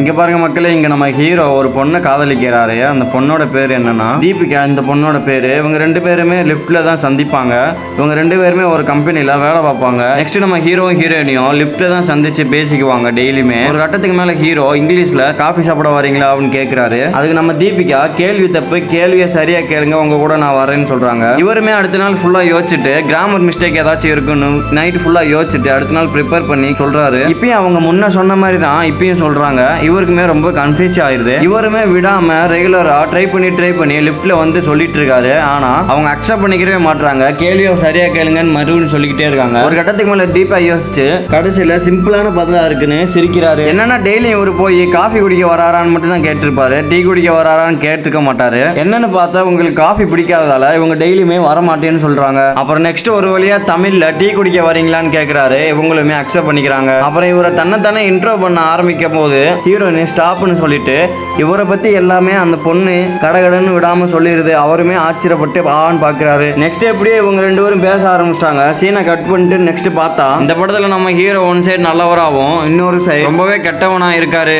இங்க பாருங்க மக்களே, இங்க நம்ம ஹீரோ ஒரு பொண்ணை காதலிக்கிறாரு. அந்த பொண்ணோட பேர் என்னன்னா தீபிகா. இந்த பொண்ணோட பேரு. இவங்க ரெண்டு பேருமே லிப்ட்ல தான் சந்திப்பாங்க. இவங்க ரெண்டு பேருமே ஒரு கம்பெனில வேலை பார்ப்பாங்க. நெக்ஸ்ட் நம்ம ஹீரோவும் ஹீரோயினியும் லிப்ட்ல தான் சந்திச்சு பேசிக்குவாங்க டெய்லியுமே. ஒரு கட்டத்துக்கு மேல ஹீரோ இங்கிலீஷ்ல காஃபி சாப்பிட வரீங்களா அப்படின்னு கேட்கிறாரு. அதுக்கு நம்ம தீபிகா கேள்வி தப்பு, கேள்வியை சரியா கேளுங்க, உங்க கூட நான் வரேன்னு சொல்றாங்க. இவருமே அடுத்த நாள் ஃபுல்லா யோசிச்சுட்டு கிராமர் மிஸ்டேக் ஏதாச்சும் இருக்குன்னு நைட் ஃபுல்லா யோசிச்சுட்டு அடுத்த நாள் ப்ரிப்பேர் பண்ணி சொல்றாரு. இப்பயும் அவங்க முன்ன சொன்ன மாதிரி தான் இப்பயும் சொல்றாங்க. இவருக்குமே ரொம்ப கன்ஃபியூஸ் ஆயிருது. இவருமே விடாம ரெகுலரா ட்ரை பண்ணி லிப்ட்ல வந்து சொல்லிட்டு இருக்காரு. ஆனா அவங்க அக்செப்ட் பண்ணிக்கவே மாட்டாங்க. கேள்வியை சரியா கேளுங்கன்னு மறுபடியும் சொல்லிக்கிட்டே இருக்காங்க. ஒரு கட்டத்துக்கு மேல டீப்பா யோசிச்சு கடைசியில சிம்பிளான பதிலா இருக்குன்னு சிரிக்கிறாரு. என்னன்னா டெய்லி இவரு போய் காஃபி குடிக்க வராரான்னு மட்டும் தான் கேட்டிருப்பாரு. டீ குடிக்க வராரான்னு கேட்டிருக்க மாட்டாரு. என்னன்னு பார்த்தா உங்களுக்கு காஃபி பிடிக்காததால இவங்க டெய்லியுமே வரமாட்டேன்னு சொல்றாங்க. அப்புறம் நெக்ஸ்ட் ஒரு வழியா தமிழ்ல டீ குடிக்க வரீங்களான்னு கேட்கிறாரு. இவங்களுமே அக்செப்ட் பண்ணிக்கிறாங்க. அப்புறம் இவரை தன்னைத்தானே இன்ட்ரோ பண்ண ஆரம்பிக்கும் போது ஹீரோயின் ஸ்டாப்னு சொல்லிட்டு இவரை பத்தி எல்லாமே அந்த பொண்ணு கடகடன்னு விடாம சொல்லிடுது. அவருமே ஆச்சரியப்பட்டு ஆன்னு பாக்குறாரு. நெக்ஸ்ட் எப்படியே இவங்க ரெண்டு பேரும் பேச ஆரம்பிச்சிட்டாங்க. சீனை கட் பண்ணிட்டு நெக்ஸ்ட் பார்த்தா இந்த படத்துல நம்ம ஹீரோ ஒன் சைடு நல்லவராகவும் இன்னொரு சைடு ரொம்பவே கெட்டவனா இருக்காரு.